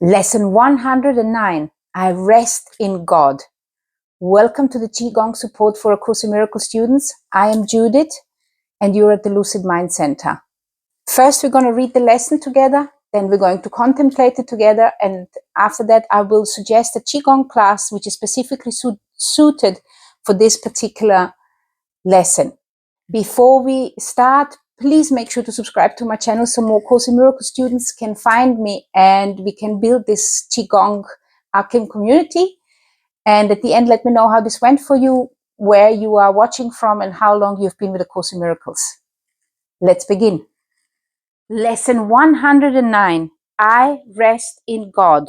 Lesson 109, I rest in God. Welcome to the Qigong support for A Course in Miracles students. I am Judith and you're at the Lucid Mind Center. First, we're going to read the lesson together, then we're going to contemplate it together, and after that, I will suggest a Qigong class which is specifically suited for this particular lesson. Before we start, please make sure to subscribe to my channel so more Course in Miracles students can find me and we can build this Qigong ACIM community. And at the end, let me know how this went for you, where you are watching from, and how long you've been with A Course in Miracles. Let's begin. Lesson 109, I rest in God.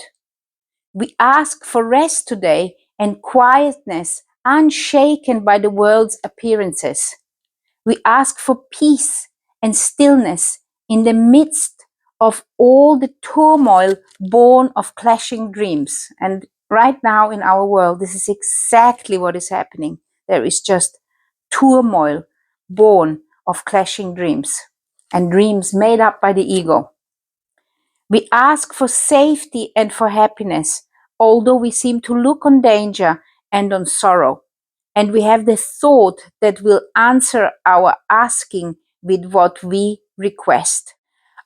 We ask for rest today and quietness, unshaken by the world's appearances. We ask for peace and stillness in the midst of all the turmoil born of clashing dreams. And right now in our world, this is exactly what is happening. There is just turmoil born of clashing dreams and dreams made up by the ego. We ask for safety and for happiness, although we seem to look on danger and on sorrow. And we have the thought that will answer our asking with what we request.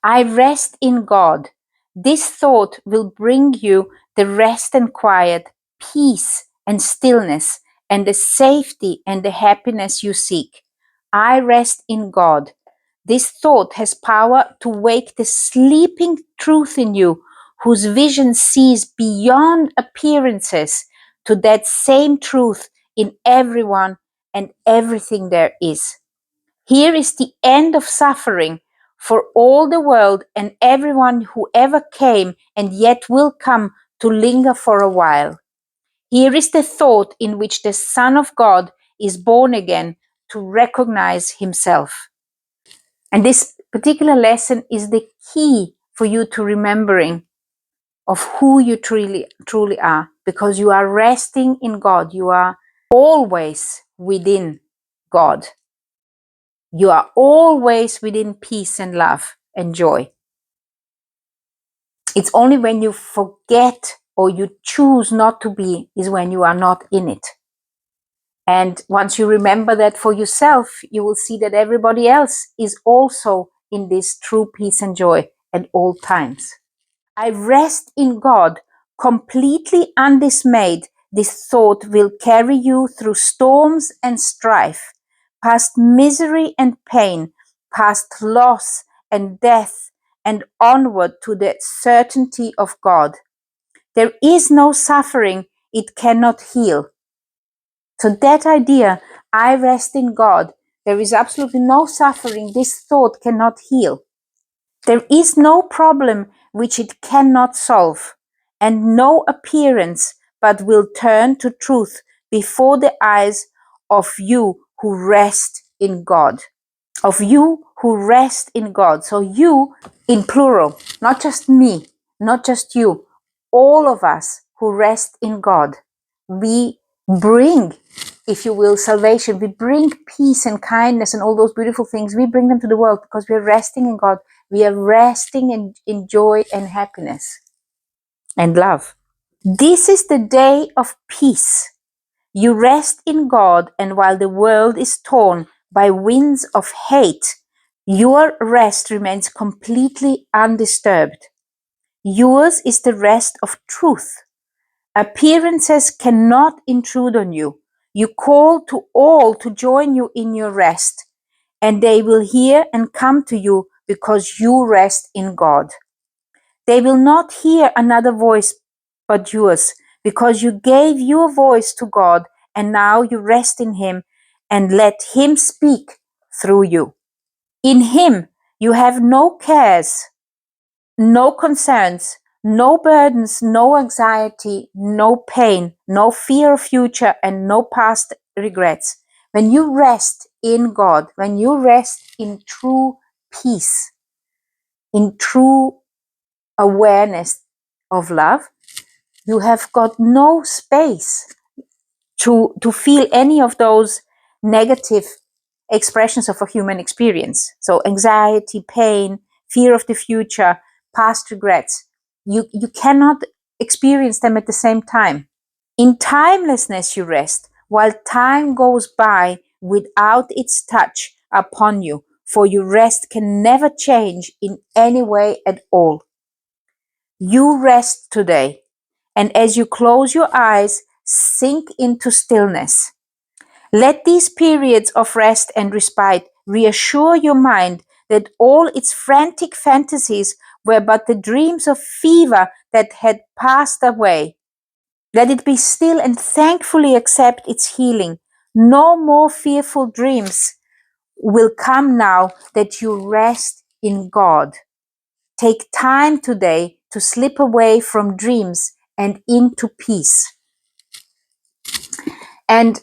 I rest in God. This thought will bring you the rest and quiet, peace and stillness, and the safety and the happiness you seek. I rest in God. This thought has power to wake the sleeping truth in you, whose vision sees beyond appearances to that same truth in everyone and everything there is. Here is the end of suffering for all the world and everyone who ever came and yet will come to linger for a while. Here is the thought in which the Son of God is born again to recognize himself. And this particular lesson is the key for you to remembering of who you truly are, because you are resting in God. You are always within God. You are always within peace and love and joy. It's only when you forget or you choose not to be is when you are not in it. And once you remember that for yourself, you will see that everybody else is also in this true peace and joy at all times. I rest in God, completely undismayed. This thought will carry you through storms and strife, past misery and pain, past loss and death, and onward to the certainty of God. There is no suffering it cannot heal. So that idea, I rest in God, there is absolutely no suffering this thought cannot heal. There is no problem which it cannot solve, and no appearance but will turn to truth before the eyes of you who rest in God. Of you who rest in God. So you in plural, not just me, not just you, all of us who rest in God. We bring, if you will, salvation. We bring peace and kindness and all those beautiful things. We bring them to the world because we're resting in God. We are resting in joy and happiness and love. This is the day of peace. You rest in God, and while the world is torn by winds of hate, your rest remains completely undisturbed. Yours is the rest of truth. Appearances cannot intrude on you. You call to all to join you in your rest, and they will hear and come to you because you rest in God. They will not hear another voice but yours, because you gave your voice to God, and now you rest in Him and let Him speak through you. In Him, you have no cares, no concerns, no burdens, no anxiety, no pain, no fear of future, and no past regrets. When you rest in God, when you rest in true peace, in true awareness of love, you have got no space to feel any of those negative expressions of a human experience. So anxiety, pain, fear of the future, past regrets. You cannot experience them at the same time. In timelessness you rest, while time goes by without its touch upon you, for your rest can never change in any way at all. You rest today, and as you close your eyes, sink into stillness. Let these periods of rest and respite reassure your mind that all its frantic fantasies were but the dreams of fever that had passed away. Let it be still and thankfully accept its healing. No more fearful dreams will come now that you rest in God. Take time today to slip away from dreams and into peace. And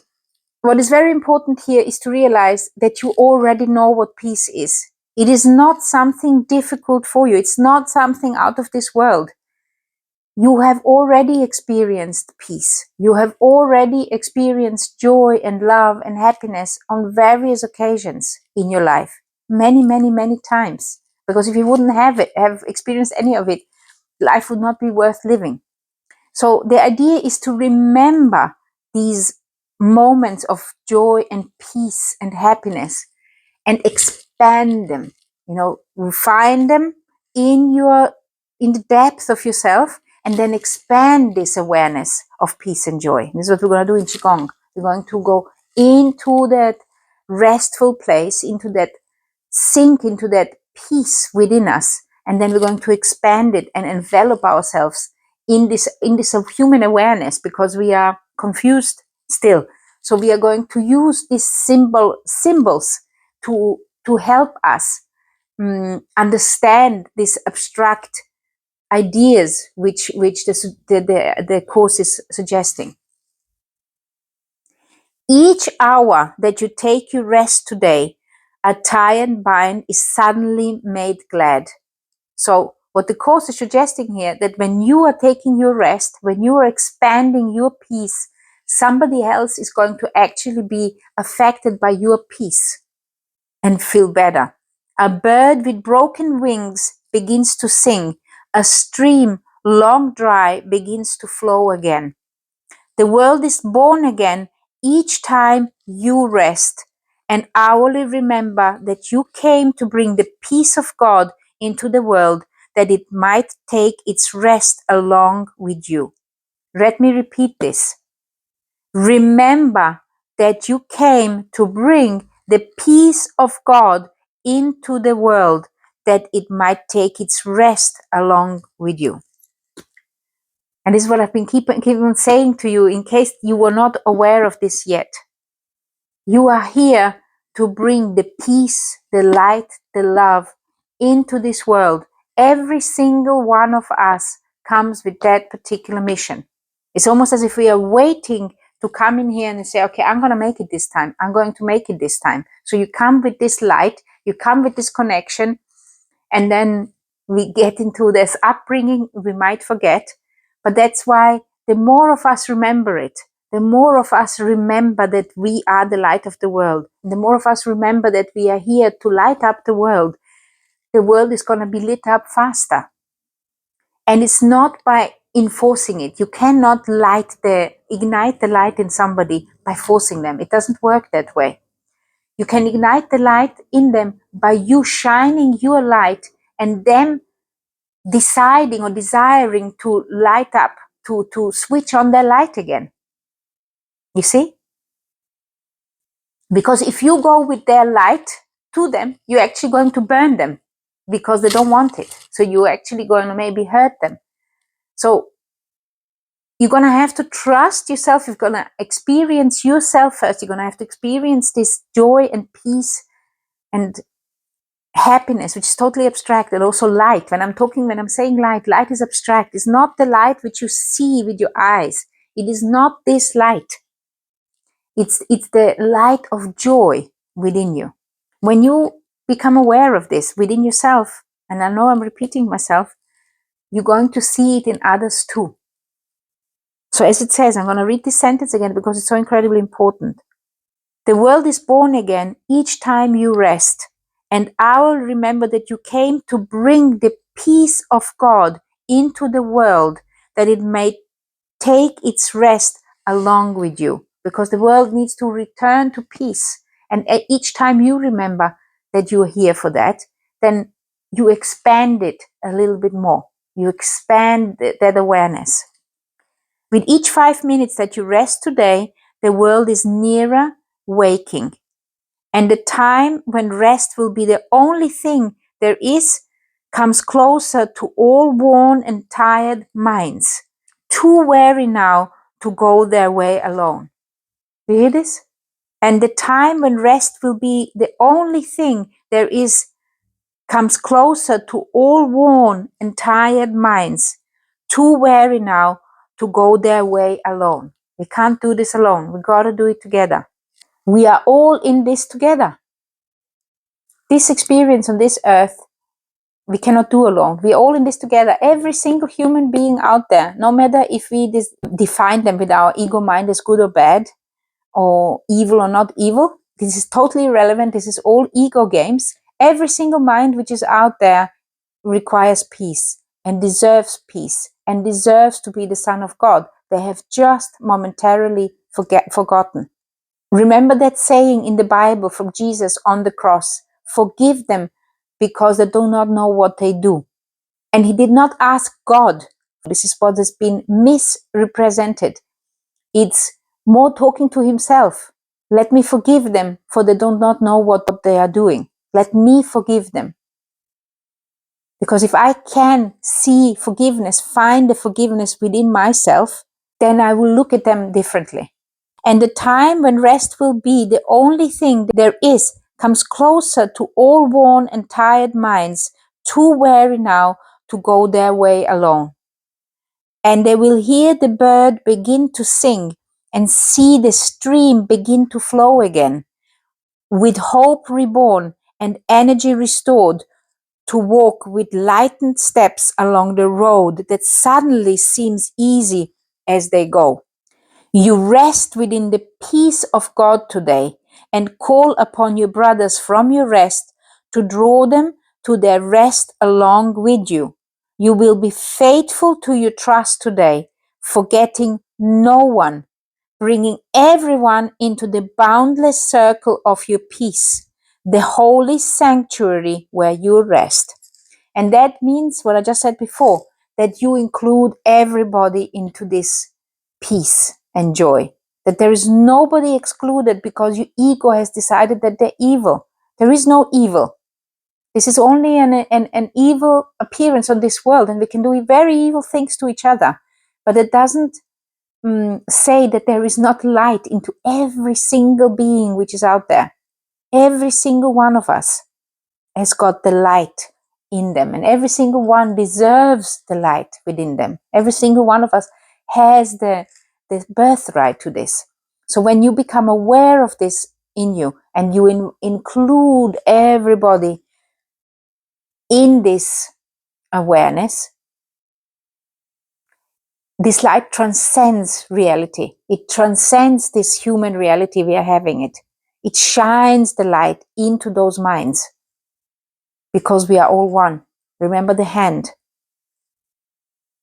what is very important here is to realize that you already know what peace is. It is not something difficult for you. It's not something out of this world. You have already experienced peace. You have already experienced joy and love and happiness on various occasions in your life. Many, many, many times. Because if you wouldn't have experienced any of it, life would not be worth living. So the idea is to remember these moments of joy and peace and happiness and expand them, refine them in the depth of yourself, and then expand this awareness of peace and joy. This is what we're going to do in Qigong. We're going to go into that restful place, sink into that peace within us, and then we're going to expand it and envelop ourselves in this of human awareness, because we are confused still. So we are going to use these symbols to help us understand these abstract ideas which the course is suggesting. Each hour that you take your rest today, a tie and bind is suddenly made glad. So what the course is suggesting here, that when you are taking your rest, when you are expanding your peace, somebody else is going to actually be affected by your peace and feel better. A bird with broken wings begins to sing. A stream long dry begins to flow again. The world is born again each time you rest, and hourly remember that you came to bring the peace of God into the world, that it might take its rest along with you. Let me repeat this. Remember that you came to bring the peace of God into the world, that it might take its rest along with you. And this is what I've been keep on saying to you, in case you were not aware of this yet. You are here to bring the peace, the light, the love into this world. Every single one of us comes with that particular mission. It's almost as if we are waiting to come in here and say, okay, I'm going to make it this time. I'm going to make it this time. So you come with this light, you come with this connection, and then we get into this upbringing we might forget. But that's why the more of us remember it, the more of us remember that we are the light of the world, the more of us remember that we are here to light up the world is going to be lit up faster. And it's not by enforcing it. You cannot ignite the light in somebody by forcing them. It doesn't work that way. You can ignite the light in them by you shining your light and them deciding or desiring to light up, to switch on their light again. You see? Because if you go with their light to them, you're actually going to burn them because they don't want it. So you're actually going to maybe hurt them. So you're going to have to trust yourself. You're going to experience yourself first. You're going to have to experience this joy and peace and happiness, which is totally abstract, and also light. When I'm saying light is abstract. It's not the light which you see with your eyes. It is not this light. It's the light of joy within you. When you become aware of this within yourself, and I know I'm repeating myself, you're going to see it in others too. So as it says, I'm going to read this sentence again because it's so incredibly important. The world is born again each time you rest, and I will remember that you came to bring the peace of God into the world that it may take its rest along with you, because the world needs to return to peace. And each time you remember that you're here for that, then you expand it a little bit more. You expand that awareness. With each 5 minutes that you rest today, the world is nearer waking. And the time when rest will be the only thing there is comes closer to all worn and tired minds, too weary now to go their way alone. Do you hear this? And the time when rest will be the only thing there is comes closer to all worn and tired minds, too weary now to go their way alone. We can't do this alone. We got to do it together. We are all in this together. This experience on this earth, we cannot do alone. We're all in this together. Every single human being out there, no matter if we define them with our ego mind as good or bad, or evil or not evil, this is totally irrelevant. This is all ego games. Every single mind which is out there requires peace and deserves peace and deserves to be the son of God. They have just momentarily forgotten. Remember that saying in the Bible from Jesus on the cross, forgive them because they do not know what they do. And he did not ask God. This is what has been misrepresented. It's more talking to himself. Let me forgive them, for they do not know what they are doing. Let me forgive them. Because if I can see forgiveness, find the forgiveness within myself, then I will look at them differently. And the time when rest will be the only thing there is comes closer to all worn and tired minds, too weary now to go their way alone. And they will hear the bird begin to sing and see the stream begin to flow again, with hope reborn and energy restored, to walk with lightened steps along the road that suddenly seems easy as they go. You rest within the peace of God today and call upon your brothers from your rest to draw them to their rest along with you. You will be faithful to your trust today, forgetting no one, bringing everyone into the boundless circle of your peace, the holy sanctuary where you rest. And that means what I just said before, that you include everybody into this peace and joy. That there is nobody excluded because your ego has decided that they're evil. There is no evil. This is only an evil appearance on this world, and we can do very evil things to each other. But it doesn't say that there is not light into every single being which is out there. Every single one of us has got the light in them, and every single one deserves the light within them. Every single one of us has the birthright to this. So when you become aware of this in you, and you include everybody in this awareness, this light transcends reality. It transcends this human reality we are having it. It shines the light into those minds, because we are all one. Remember the hand.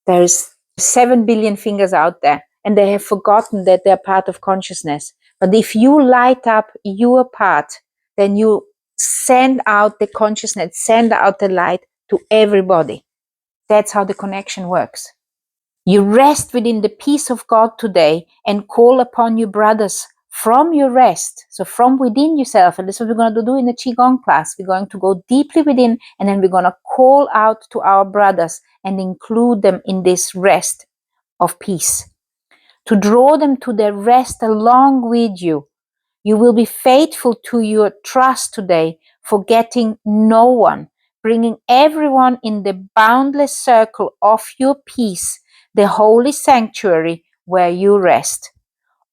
There's 7 billion fingers out there, and they have forgotten that they're part of consciousness. But if you light up your part, then you send out the consciousness, send out the light to everybody. That's how the connection works. You rest within the peace of God today and call upon your brothers from your rest. So from within yourself, and this is what we're going to do in the Qigong class. We're going to go deeply within, and then we're going to call out to our brothers and include them in this rest of peace. To draw them to their rest along with you. You will be faithful to your trust today, forgetting no one, bringing everyone in the boundless circle of your peace, the holy sanctuary where you rest.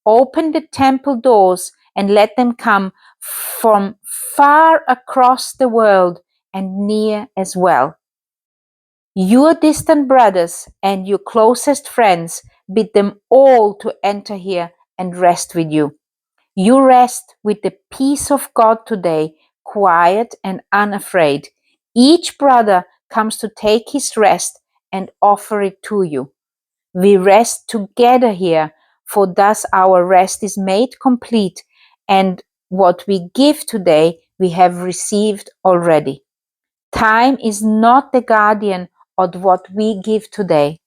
Open the temple doors and let them come from far across the world and near as well. Your distant brothers and your closest friends, bid them all to enter here and rest with you. You rest with the peace of God today, quiet and unafraid. Each brother comes to take his rest and offer it to you. We rest together here, for thus our rest is made complete, and what we give today we have received already. Time is not the guardian of what we give today.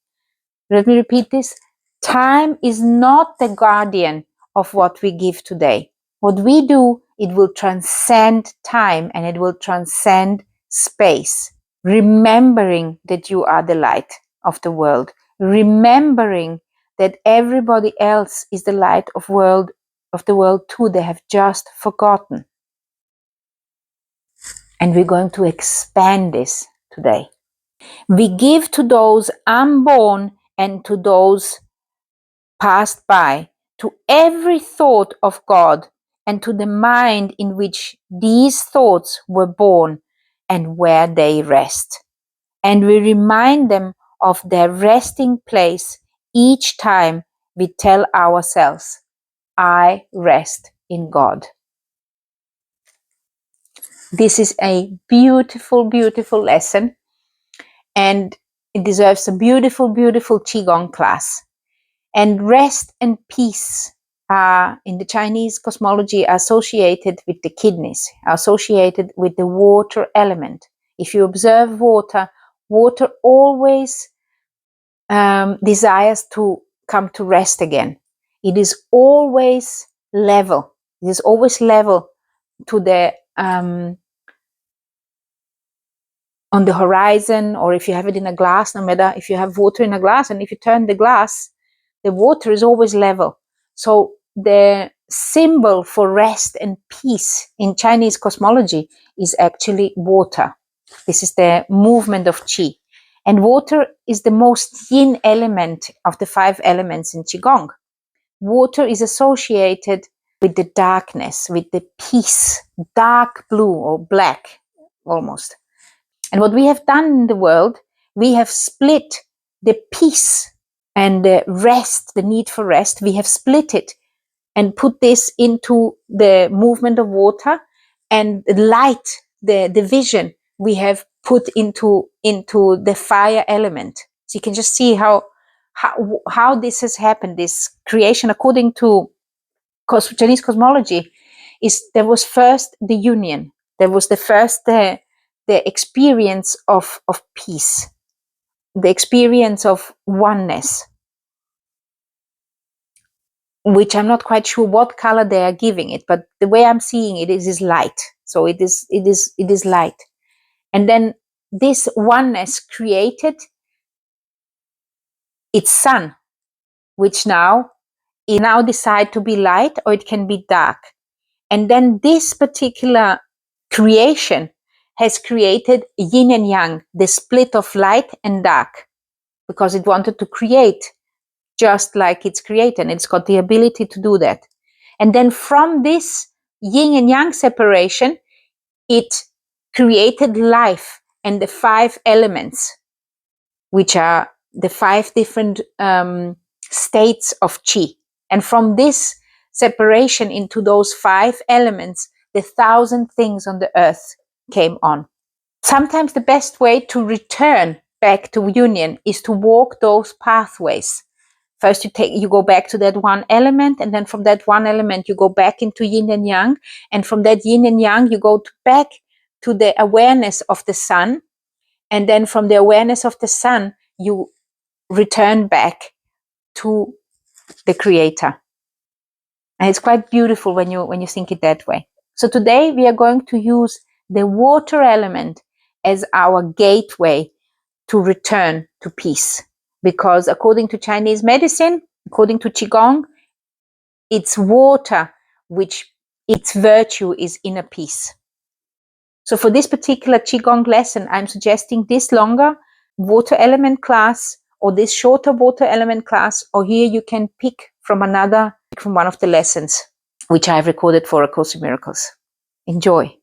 Let me repeat this. Time is not the guardian of what we give today. What we do, it will transcend time and it will transcend space. Remembering that you are the light of the world. Remembering that everybody else is the light of the world too. They have just forgotten. And we're going to expand this today. We give to those unborn and to those passed by, to every thought of God and to the mind in which these thoughts were born and where they rest. And we remind them of their resting place each time we tell ourselves, I rest in God. This is a beautiful, beautiful lesson, and it deserves a beautiful, beautiful Qigong class. And rest and peace are, in the Chinese cosmology, associated with the kidneys, associated with the water element. If you observe water, water always desires to come to rest again. It is always level. It is always level to the on the horizon, or if you have it in a glass, no matter if you have water in a glass, and if you turn the glass, the water is always level. So the symbol for rest and peace in Chinese cosmology is actually water. This is the movement of Qi. And water is the most yin element of the 5 elements in Qigong. Water is associated with the darkness, with the peace, dark blue or black almost. And what we have done in the world, we have split the peace and the rest, the need for rest, we have split it and put this into the movement of water, and light, the vision, we have put into the fire element. So you can just see how this has happened, this creation according to Chinese cosmology. There was first the union, there was the experience of peace, the experience of oneness, which I'm not quite sure what color they are giving it, but the way I'm seeing it is light. So it is light. And then this oneness created its sun, which now decide to be light, or it can be dark. And then this particular creation has created yin and yang, the split of light and dark, because it wanted to create just like it's created, and it's got the ability to do that. And then from this yin and yang separation, it created life and the 5 elements, which are the 5 different states of Qi. And from this separation into those 5 elements, the 1,000 things on the earth came on. Sometimes the best way to return back to union is to walk those pathways. First you go back to that one element, and then from that one element you go back into yin and yang, and from that yin and yang you go back to the awareness of the sun, and then from the awareness of the sun you return back to the creator. And it's quite beautiful when you think it that way. So today we are going to use the water element as our gateway to return to peace. Because according to Chinese medicine, according to Qigong, it's water which its virtue is inner peace. So for this particular Qigong lesson, I'm suggesting this longer water element class, or this shorter water element class, or here you can pick from one of the lessons which I've recorded for A Course in Miracles. Enjoy.